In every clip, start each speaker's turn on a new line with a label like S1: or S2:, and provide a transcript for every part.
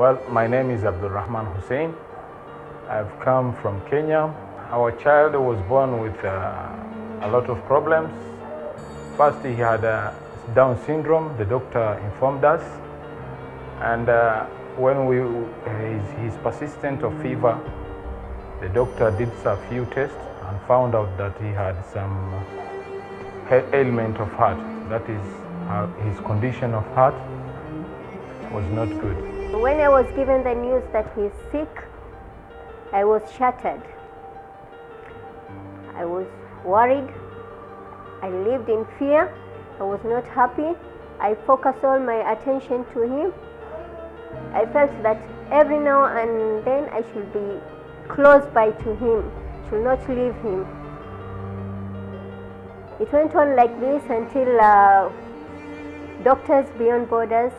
S1: Well, my name is Abdul Rahman Hussein. I've come from Kenya. Our child was born with a lot of problems. First, he had Down syndrome, the doctor informed us. And when he's persistent of fever, the doctor did a few tests and found out that he had some ailment of heart. That is, his condition of heart was not good.
S2: When I was given the news that he's sick, I was shattered. I was worried. I lived in fear. I was not happy. I focused all my attention to him. I felt that every now and then I should be close by to him, should not leave him. It went on like this until Doctors Beyond Borders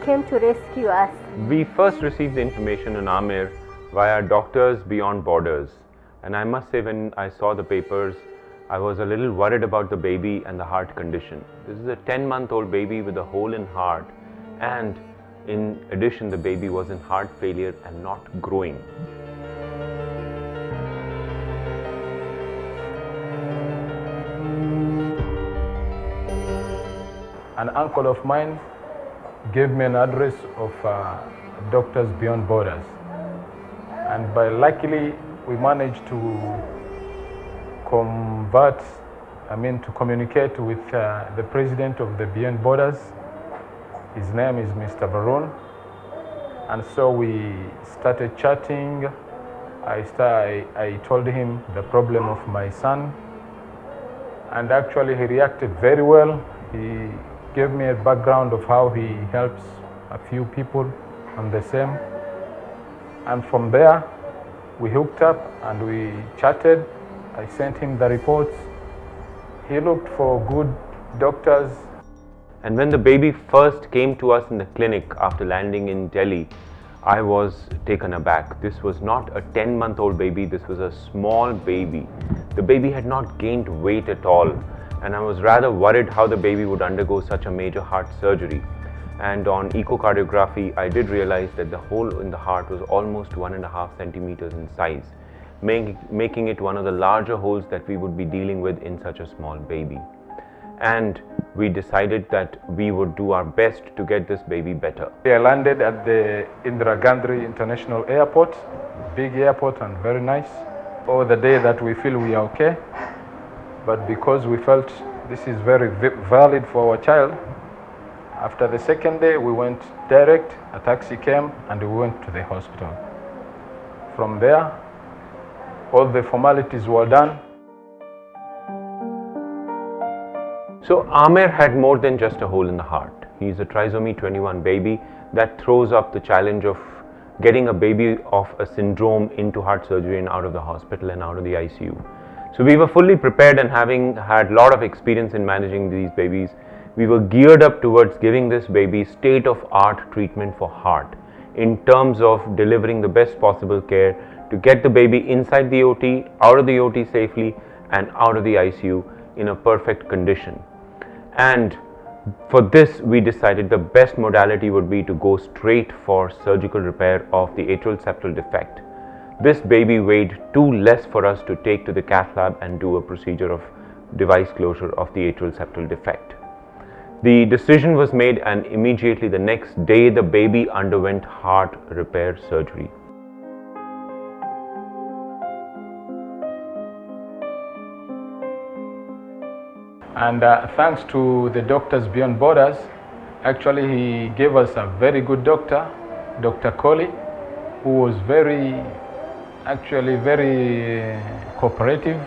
S2: came to rescue us.
S3: We first received the information on Amir via Doctors Beyond Borders, and I must say, when I saw the papers, I was a little worried about the baby and the heart condition. This is a 10-month-old baby with a hole in heart, and in addition, the baby was in heart failure and not growing.
S1: An uncle of mine gave me an address of Doctors Beyond Borders, and by luckily we managed to communicate with the president of the Beyond Borders. His name is Mr. Varun, and so we started chatting. I told him the problem of my son, and actually he reacted very well. He gave me a background of how he helps a few people on the same, and from there we hooked up and we chatted. I sent him the reports. He looked for good doctors.
S3: And when the baby first came to us in the clinic after landing in Delhi, I was taken aback. This was not a 10-month-old baby, this was a small baby. The baby had not gained weight at all, and I was rather worried how the baby would undergo such a major heart surgery. And on echocardiography, I did realize that the hole in the heart was almost 1.5 centimeters in size, making it one of the larger holes that we would be dealing with in such a small baby. And we decided that we would do our best to get this baby better.
S1: I landed at the Indira Gandhi International Airport, big airport and very nice. All the day that we feel we are okay, but because we felt this is very valid for our child, after the second day we went direct, a taxi came and we went to the hospital. From there, all the formalities were done.
S3: So Amir had more than just a hole in the heart. He's a trisomy 21 baby that throws up the challenge of getting a baby of a syndrome into heart surgery and out of the hospital and out of the ICU. So we were fully prepared, and having had a lot of experience in managing these babies, we were geared up towards giving this baby state-of-art treatment for heart in terms of delivering the best possible care to get the baby inside the OT, out of the OT safely, and out of the ICU in a perfect condition. And for this, we decided the best modality would be to go straight for surgical repair of the atrial septal defect. This baby weighed too less for us to take to the cath lab and do a procedure of device closure of the atrial septal defect. The decision was made, and immediately the next day the baby underwent heart repair surgery.
S1: And thanks to the Doctors Beyond Borders, actually he gave us a very good doctor, Dr. Kohli, who was very cooperative,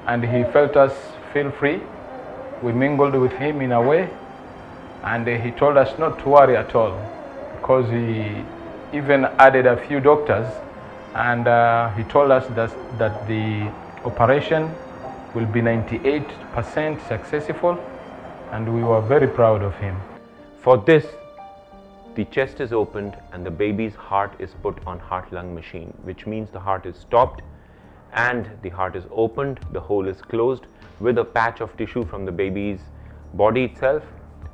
S1: and he felt us feel free. We mingled with him in a way, and he told us not to worry at all, because he even added a few doctors, and he told us that the operation will be 98% successful, and we were very proud of him.
S3: For this, the chest is opened and the baby's heart is put on heart-lung machine, which means the heart is stopped and the heart is opened, the hole is closed with a patch of tissue from the baby's body itself,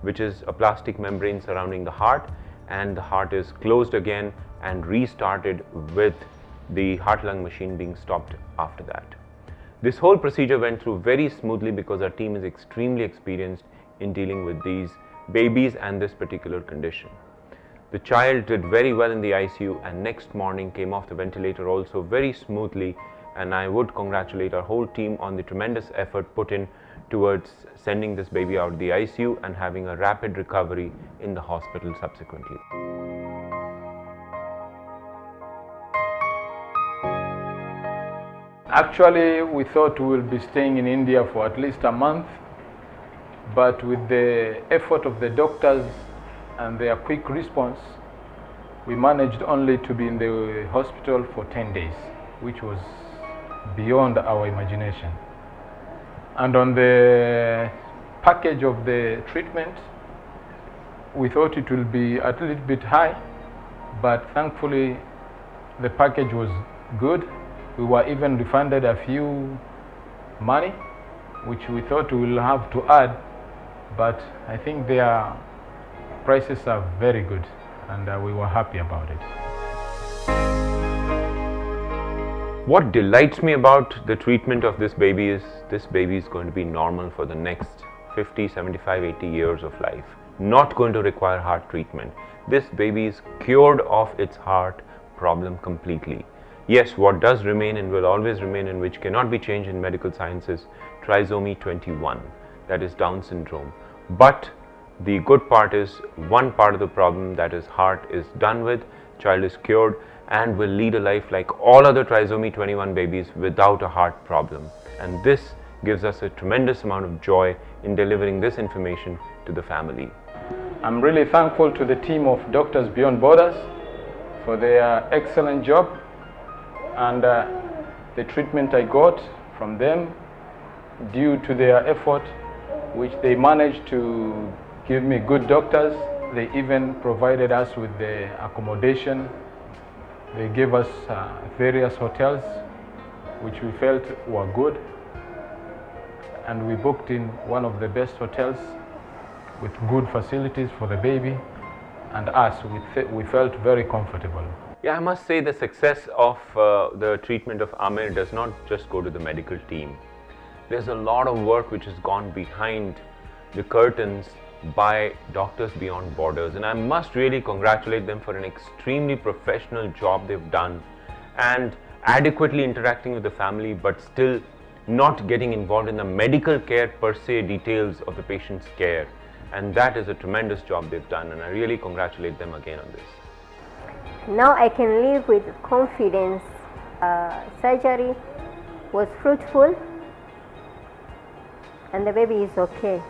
S3: which is a plastic membrane surrounding the heart, and the heart is closed again and restarted with the heart-lung machine being stopped after that. This whole procedure went through very smoothly because our team is extremely experienced in dealing with these babies and this particular condition. The child did very well in the ICU and next morning came off the ventilator also very smoothly, and I would congratulate our whole team on the tremendous effort put in towards sending this baby out of the ICU and having a rapid recovery in the hospital subsequently.
S1: Actually, we thought we will be staying in India for at least a month, but with the effort of the doctors and their quick response, we managed only to be in the hospital for 10 days, which was beyond our imagination. And on the package of the treatment, we thought it will be a little bit high, but thankfully the package was good. We were even refunded a few money, which we thought we will have to add, but I think their prices are very good, and we were happy about it.
S3: What delights me about the treatment of this baby is going to be normal for the next 50, 75, 80 years of life. Not going to require heart treatment. This baby is cured of its heart problem completely. Yes, what does remain and will always remain and which cannot be changed in medical science is trisomy 21, that is Down syndrome. But the good part is one part of the problem, that is heart, is done with, child is cured and will lead a life like all other trisomy 21 babies without a heart problem. And this gives us a tremendous amount of joy in delivering this information to the family.
S1: I'm really thankful to the team of Doctors Beyond Borders for their excellent job, and the treatment I got from them due to their effort, which they managed to give me good doctors. They even provided us with the accommodation. They gave us various hotels which we felt were good, and we booked in one of the best hotels with good facilities for the baby and us. We felt very comfortable.
S3: Yeah, I must say the success of the treatment of Amir does not just go to the medical team. There's a lot of work which has gone behind the curtains by Doctors Beyond Borders, and I must really congratulate them for an extremely professional job they've done and adequately interacting with the family, but still not getting involved in the medical care per se details of the patient's care. And that is a tremendous job they've done, and I really congratulate them again on this.
S2: Now I can live with confidence. Surgery was fruitful and the baby is okay.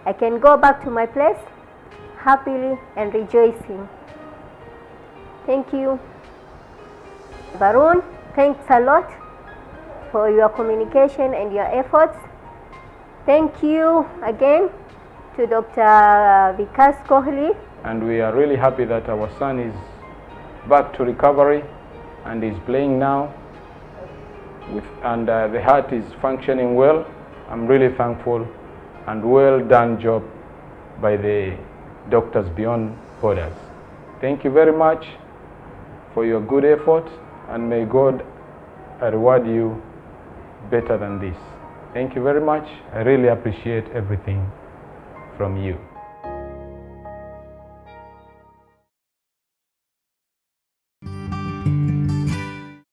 S2: I can go back to my place happily and rejoicing. Thank you. Varun, thanks a lot for your communication and your efforts. Thank you again to Dr. Vikas Kohli.
S1: And we are really happy that our son is back to recovery and is playing now, and the heart is functioning well. I'm really thankful, and well done job by the Doctors Beyond Borders. Thank you very much for your good effort, and may God reward you better than this. Thank you very much. I really appreciate everything from you.